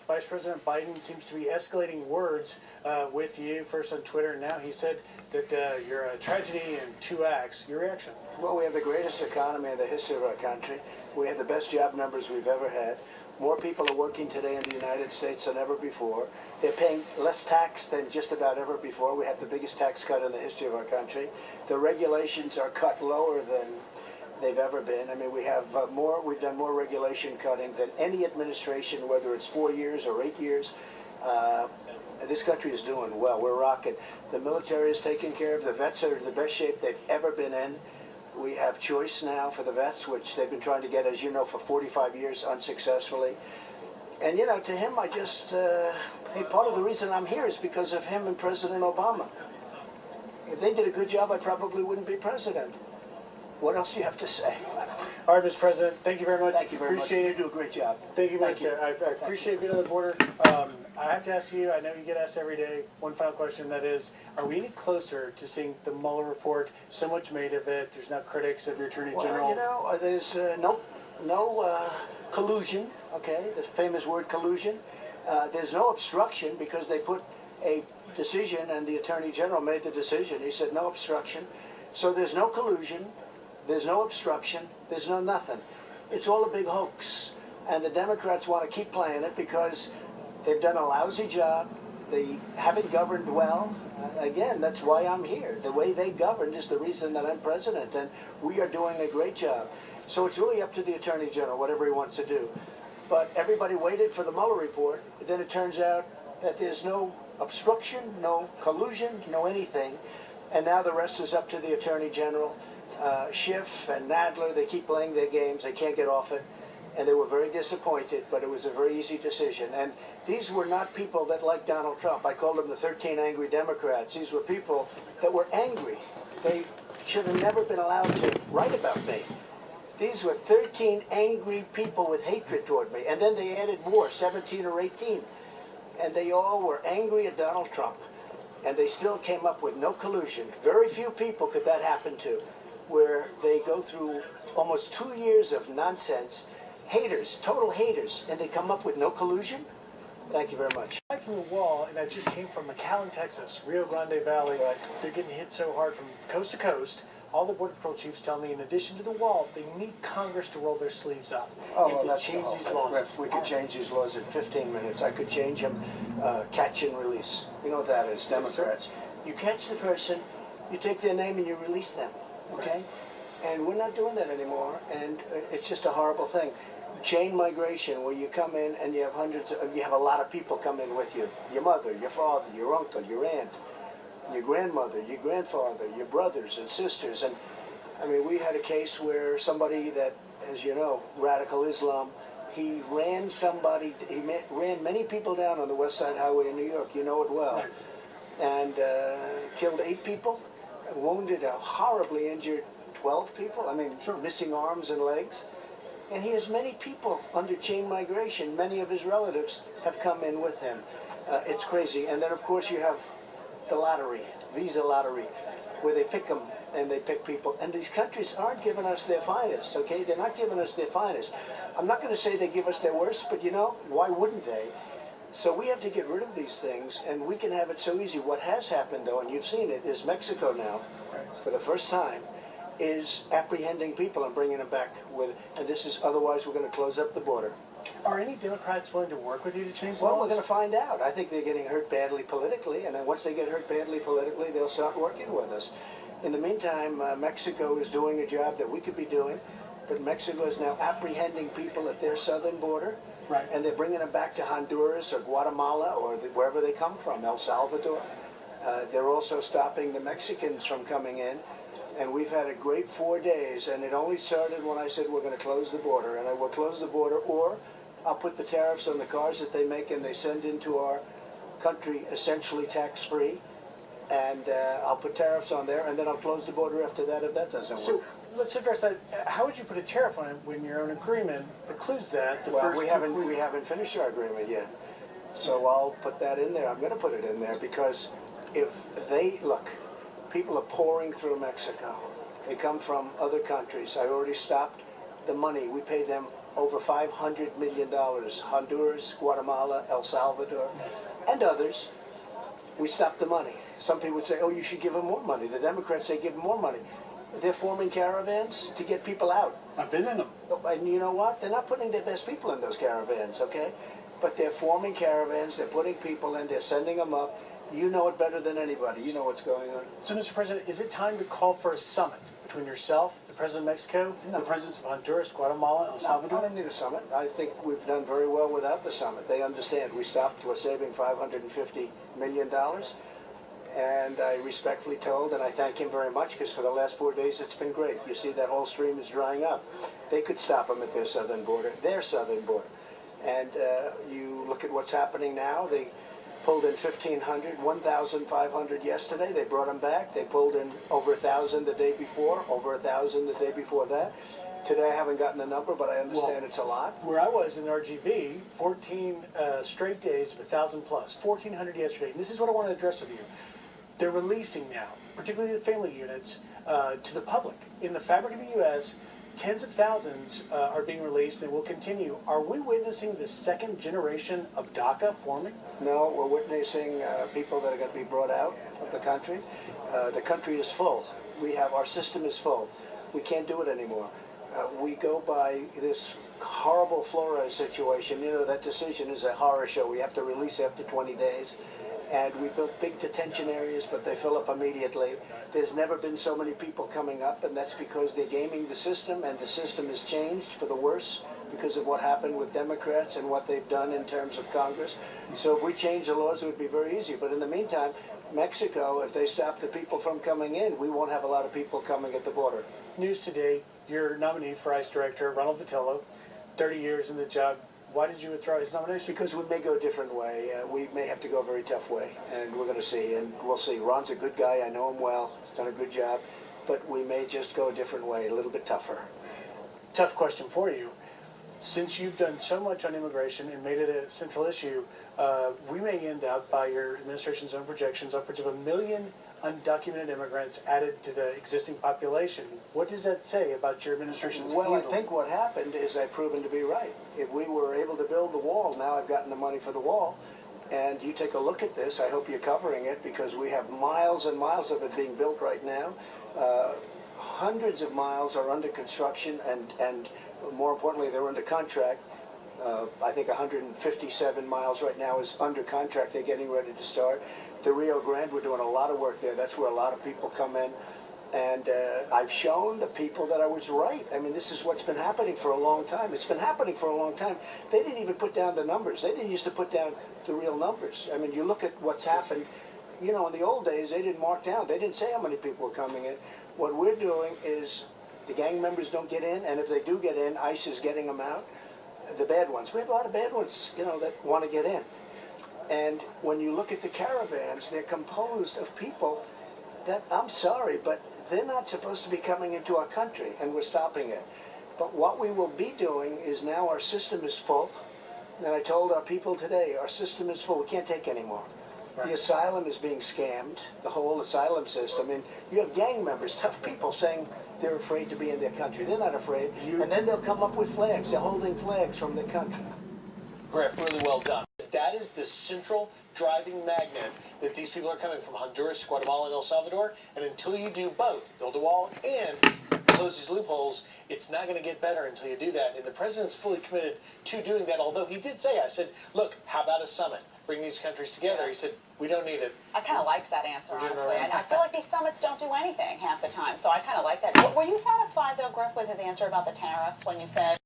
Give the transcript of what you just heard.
Vice President Biden seems to be escalating words with you, first on Twitter, and now he said that you're a tragedy in 2 acts. Your reaction? Well, we have the greatest economy in the history of our country. We have the best job numbers we've ever had. More people are working today in the United States than ever before. They're paying less tax than just about ever before. We have the biggest tax cut in the history of our country. The regulations are cut lower than they've ever been. I mean, we've done more regulation cutting than any administration, whether it's 4 years or 8 years. This country is doing well. We're rocking. The military is taken care of. The vets are in the best shape they've ever been in. We have choice now for the vets, which they've been trying to get, as you know, for 45 years unsuccessfully. And, you know, to him, I just, hey, part of the reason I'm here is because of him and President Obama. If they did a good job, I probably wouldn't be president. What else do you have to say? All right, Mr. President, thank you very much. Thank you very much. You do a great job. Thank you very much, sir. I appreciate being on the border. I have to ask you, I know you get asked every day, one final question, that is, are we any closer to seeing the Mueller report? So much made of it. There's now critics of your Attorney General. You know, there's no collusion, okay, the famous word collusion. There's no obstruction because they put a decision and the Attorney General made the decision. He said no obstruction. So there's no collusion. There's no obstruction. There's no nothing. It's all a big hoax. And the Democrats want to keep playing it because they've done a lousy job. They haven't governed well. Again, that's why I'm here. The way they governed is the reason that I'm president. And we are doing a great job. So it's really up to the Attorney General, whatever he wants to do. But everybody waited for the Mueller report. Then it turns out that there's no obstruction, no collusion, no anything. And now the rest is up to the Attorney General. Schiff and Nadler, they keep playing their games. They can't get off it. And they were very disappointed, but it was a very easy decision. And these were not people that liked Donald Trump. I called them the 13 angry Democrats. These were people that were angry. They should have never been allowed to write about me. These were 13 angry people with hatred toward me. And then they added more, 17 or 18. And they all were angry at Donald Trump. And they still came up with no collusion. Very few people could that happen to, where they go through almost 2 years of nonsense, haters, total haters, and they come up with no collusion? Thank you very much. Aside from the wall, and I just came from McAllen, Texas, Rio Grande Valley. Right. They're getting hit so hard from coast to coast. All the Border Patrol chiefs tell me, in addition to the wall, they need Congress to roll their sleeves up and to change these laws. We could change these laws in 15 minutes. I could change them, catch and release. You know what that is, Democrats. You catch the person, you take their name and you release them, okay? And we're not doing that anymore, and it's just a horrible thing. Chain migration, where you come in and you have a lot of people come in with you. Your mother, your father, your uncle, your aunt, your grandmother, your grandfather, your brothers and sisters. And I mean, we had a case where somebody that, as you know, radical Islam, he ran ran many people down on the West Side Highway in New York, you know it well, and killed 8 people, wounded a horribly injured 12 people, I mean, missing arms and legs. And he has many people under chain migration. Many of his relatives have come in with him. It's crazy. And then, of course, you have the lottery, visa lottery, where they pick them and they pick people. And these countries aren't giving us their finest, okay? They're not giving us their finest. I'm not going to say they give us their worst, but, you know, why wouldn't they? So we have to get rid of these things, and we can have it so easy. What has happened, though, and you've seen it, is Mexico now, for the first time, is apprehending people and bringing them back with, and this is, otherwise we're going to close up the border. Are any Democrats willing to work with you to change Well, laws? we're going to find out. I think they're getting hurt badly politically, and then once they get hurt badly politically, they'll start working with us. In the meantime, Mexico is doing a job that we could be doing, but Mexico is now apprehending people at their southern border, and they're bringing them back to Honduras or Guatemala or wherever they come from, El Salvador. They're also stopping the Mexicans from coming in. And we've had a great 4 days, and it only started when I said we're going to close the border. And I will close the border, or I'll put the tariffs on the cars that they make and they send into our country essentially tax-free. And I'll put tariffs on there, and then I'll close the border after that if that doesn't work. So let's address that. How would you put a tariff on it when your own agreement precludes that? Well, we haven't finished our agreement yet. So I'll put that in there. I'm going to put it in there because if they, look, people are pouring through Mexico. They come from other countries. I already stopped the money. We pay them over $500 million. Honduras, Guatemala, El Salvador, and others. We stopped the money. Some people would say, oh, you should give them more money. The Democrats say give them more money. They're forming caravans to get people out. I've been in them. And you know what? They're not putting their best people in those caravans, okay? But they're forming caravans, they're putting people in, they're sending them up. You know it better than anybody. You know what's going on. So, Mr. President, is it time to call for a summit between yourself, the President of Mexico, the presidents of Honduras, Guatemala, El Salvador? I don't need a summit. I think we've done very well without the summit. They understand. We stopped. We're saving $550 million. And I respectfully told, and I thank him very much, because for the last 4 days it's been great. You see that whole stream is drying up. They could stop them at their southern border, And you look at what's happening now. They pulled in 1,500, 1,500 yesterday. They brought them back. They pulled in over 1,000 the day before, over 1,000 the day before that. Today I haven't gotten the number, but I understand it's a lot. Where I was in RGV, 14 straight days of 1,000 plus, 1,400 yesterday. And this is what I want to address with you. They're releasing now, particularly the family units, to the public. In the fabric of the U.S., tens of thousands are being released and will continue. Are we witnessing the second generation of DACA forming? No, we're witnessing people that are going to be brought out of the country. The country is full. Our system is full. We can't do it anymore. We go by this horrible Flores situation. You know, that decision is a horror show. We have to release after 20 days. And we built big detention areas, but they fill up immediately. There's never been so many people coming up, and that's because they're gaming the system, and the system has changed for the worse because of what happened with Democrats and what they've done in terms of Congress. So if we change the laws, it would be very easy. But in the meantime, Mexico, if they stop the people from coming in, we won't have a lot of people coming at the border. News today, your nominee for ICE Director, Ronald Vitiello, 30 years in the job. Why did you withdraw his nomination? Because we may go a different way. We may have to go a very tough way, and we're going to see. And we'll see. Ron's a good guy. I know him well. He's done a good job. But we may just go a different way, a little bit tougher. Tough question for you. Since you've done so much on immigration and made it a central issue, we may end up, by your administration's own projections, upwards of 1 million undocumented immigrants added to the existing population. What does that say about your administration's Well, I handling? think what happened is I've proven to be right. If we were able to build the wall, now I've gotten the money for the wall, and you take a look at this, I hope you're covering it, because we have miles and miles of it being built right now. Hundreds of miles are under construction, and more importantly, they're under contract. I think 157 miles right now is under contract. They're getting ready to start. The Rio Grande, we're doing a lot of work there. That's where a lot of people come in. And I've shown the people that I was right. I mean, this is what's been happening for a long time. It's been happening for a long time. They didn't even put down the numbers. They didn't used to put down the real numbers. I mean, you look at what's happened. You know, in the old days, they didn't mark down. They didn't say how many people were coming in. What we're doing is the gang members don't get in, and if they do get in, ICE is getting them out. The bad ones. We have a lot of bad ones, you know, that want to get in. And when you look at the caravans, they're composed of people that, I'm sorry, but they're not supposed to be coming into our country, and we're stopping it. But what we will be doing is now our system is full. And I told our people today, our system is full. We can't take any more. The asylum is being scammed, the whole asylum system. And you have gang members, tough people, saying they're afraid to be in their country. They're not afraid. And then they'll come up with flags. They're holding flags from their country. Griff, really well done. That is the central driving magnet that these people are coming from Honduras, Guatemala, and El Salvador. And until you do both, build a wall and close these loopholes, it's not going to get better until you do that. And the president's fully committed to doing that, although he did say, I said, look, how about a summit? Bring these countries together. He said, we don't need it. I kind of liked that answer, We're doing honestly. all right. And I feel like these summits don't do anything half the time, so I kind of like that. Were you satisfied, though, Griff, with his answer about the tariffs when you said,